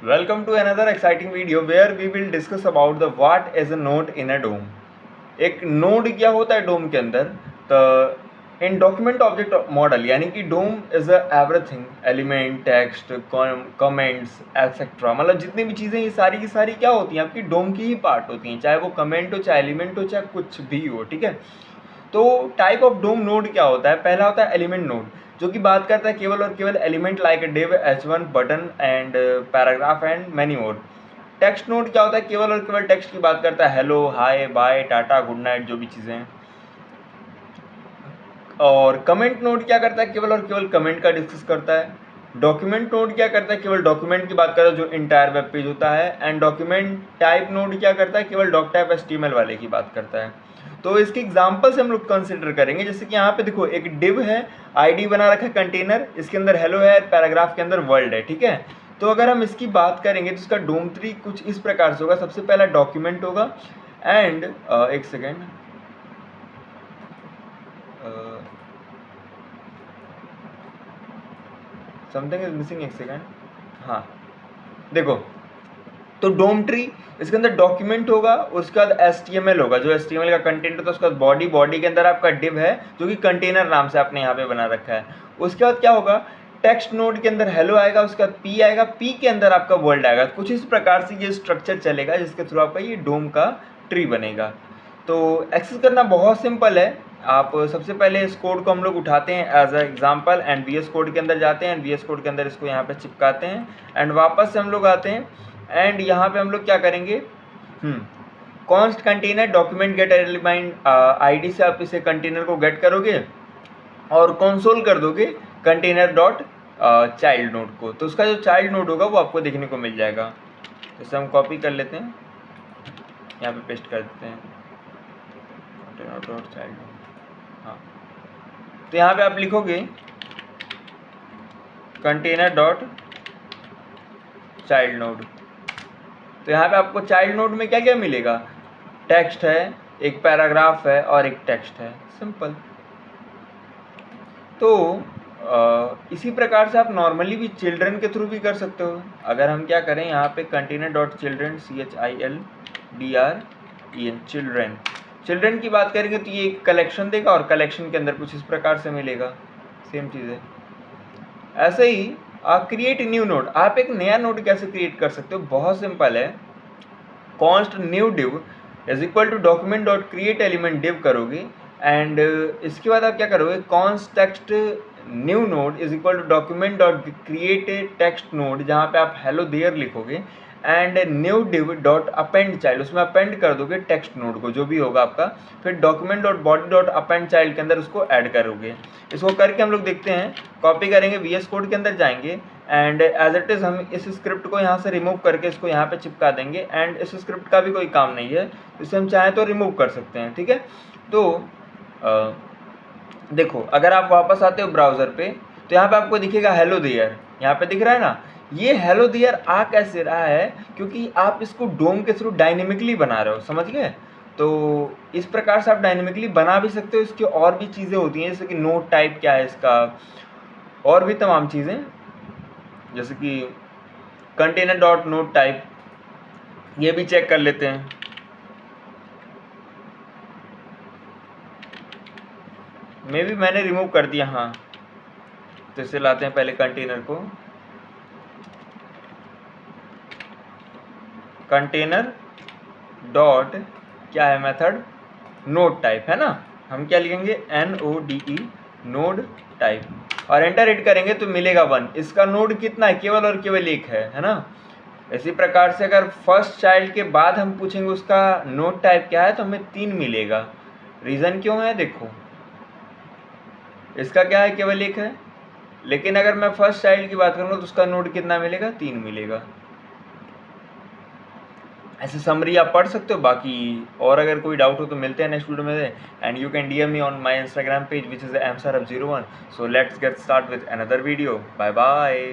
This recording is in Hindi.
Welcome to another exciting video where we will discuss about the what is a node in a DOM. एक नोड क्या होता है डोम के अंदर? तो इन डॉक्यूमेंट ऑब्जेक्ट मॉडल यानी कि DOM is everything, element, text, comments etcetera, मतलब जितनी भी चीज़ें ये सारी की सारी क्या होती हैं आपकी डोम की ही पार्ट होती हैं, चाहे वो कमेंट हो, चाहे एलिमेंट हो, चाहे कुछ भी हो, ठीक है। तो टाइप ऑफ डोम नोड क्या होता है? पहला होता है एलिमेंट नोड, जो कि बात करता है केवल और केवल element like div, h1, button and paragraph and many more. Text node क्या होता है? केवल और केवल टेक्स्ट की बात करता है, हेलो, हाय, बाय, टाटा, गुड नाइट, जो भी चीज़ें हैं। और कमेंट नोड क्या करता है? केवल और केवल कमेंट का डिस्कस करता है। डॉक्यूमेंट नोड क्या करता है? केवल डॉक्यूमेंट की बात करता है जो इंटायर वेब पेज होता है। एंड डॉक्यूमेंट टाइप नोड क्या करता है? केवल डॉक टाइप HTML वाले की बात करता है। तो इसके एग्जाम्पल से हम लोग कंसिडर करेंगे, जैसे कि यहाँ पे देखो एक डिव है, आईडी बना रखा है कंटेनर, इसके अंदर हेलो है, पैराग्राफ के अंदर वर्ल्ड है, ठीक है। तो अगर हम इसकी बात करेंगे तो इसका डोम ट्री कुछ इस प्रकार से होगा। सबसे पहला डॉक्यूमेंट होगा एंड एक सेकेंड, समथिंग इज मिसिंग, एक सेकेंड, हाँ देखो। तो डोम ट्री इसके अंदर डॉक्यूमेंट होगा, उसके बाद HTML होगा जो HTML का कंटेंट होता है, उसके बाद बॉडी के अंदर आपका डिव है जो कि कंटेनर नाम से आपने यहाँ पे बना रखा है। उसके बाद क्या होगा? टेक्स्ट नोड के अंदर हेलो आएगा, उसके बाद P आएगा, P के अंदर आपका वर्ल्ड आएगा। कुछ इस प्रकार से ये स्ट्रक्चर चलेगा जिसके थ्रू आपका ये डोम का ट्री बनेगा। तो एक्सेस करना बहुत सिंपल है। आप सबसे पहले इस कोड को हम लोग उठाते हैं as a example and VS code के अंदर जाते हैं, VS कोड के अंदर इसको यहाँ पे चिपकाते हैं एंड वापस से हम लोग आते हैं एंड यहाँ पे हम लोग क्या करेंगे, const container document gate element ID से आप इसे कंटेनर को गेट करोगे और कंसोल कर दोगे कंटेनर डॉट चाइल्ड नोड को। तो उसका जो चाइल्ड नोड होगा वो आपको देखने को मिल जाएगा। जैसे हम कॉपी कर लेते हैं, यहाँ पे पेस्ट कर देते हैं कंटेनर डॉट चाइल्ड, हाँ। तो यहाँ पे आप लिखोगे कंटेनर डॉट चाइल्ड नोड। तो यहाँ पे आपको चाइल्ड नोड में क्या क्या मिलेगा? टेक्स्ट है, एक पैराग्राफ है और एक टेक्स्ट है, सिंपल। तो इसी प्रकार से आप नॉर्मली भी चिल्ड्रन के थ्रू भी कर सकते हो। अगर हम क्या करें, यहाँ पे container dot children, CHILDREN, children की बात करेंगे तो ये एक कलेक्शन देगा और कलेक्शन के अंदर कुछ इस प्रकार से मिलेगा, सेम चीज़ है। ऐसे ही क्रिएट न्यू नोड, आप एक नया नोड कैसे क्रिएट कर सकते हो? बहुत सिंपल है। Const new div is equal to document dot create element div करोगे एंड इसके बाद आप क्या करोगे, const text new node is equal to document dot create text node, जहाँ पे आप हेलो देयर लिखोगे and new div dot append child, उसमें अपेंड कर दोगे टेक्स्ट नोड को जो भी होगा आपका। फिर document dot body dot append child के अंदर उसको ऐड करोगे। इसको करके हम लोग देखते हैं, कॉपी करेंगे, VS कोड के अंदर जाएंगे एंड एज इट इज़ हम इस स्क्रिप्ट को यहाँ से रिमूव करके इसको यहाँ पे चिपका देंगे एंड इस स्क्रिप्ट का भी कोई काम नहीं है, इसे हम चाहें तो रिमूव कर सकते हैं, ठीक है। तो देखो अगर आप वापस आते हो ब्राउज़र पे तो यहाँ पे आपको दिखेगा हेलो देयर, यहाँ पे दिख रहा है ना। ये हेलो देयर आ कैसे रहा है? क्योंकि आप इसको डोम के थ्रू डायनेमिकली बना रहे हो, समझ गए। तो इस प्रकार से आप डायनेमिकली बना भी सकते हो। इसकी और भी चीज़ें होती हैं, जैसे कि नोट टाइप क्या है इसका, और भी तमाम चीज़ें, जैसे कि कंटेनर डॉट नोट टाइप, ये भी चेक कर लेते हैं। मे भी मैंने रिमूव कर दिया, हाँ। तो इसे लाते हैं पहले कंटेनर को, कंटेनर डॉट क्या है मेथड, नोड टाइप है ना। हम क्या लिखेंगे, NODE नोड टाइप, और एंटर हिट करेंगे तो मिलेगा 1। इसका नोड कितना है? केवल और केवल एक है ना। इसी प्रकार से अगर फर्स्ट चाइल्ड के बाद हम पूछेंगे उसका नोड टाइप क्या है तो हमें 3 मिलेगा। रीज़न क्यों है? देखो इसका क्या है, केवल एक है, लेकिन अगर मैं फर्स्ट चाइल्ड की बात करूँगा तो उसका नोड कितना मिलेगा? 3 मिलेगा। ऐसे समरी आप पढ़ सकते हो। बाकी और अगर कोई डाउट हो तो मिलते हैं नेक्स्ट वीडियो में, and you can DM me on my Instagram page which is msaraf01। So let's get start with another video. Bye bye.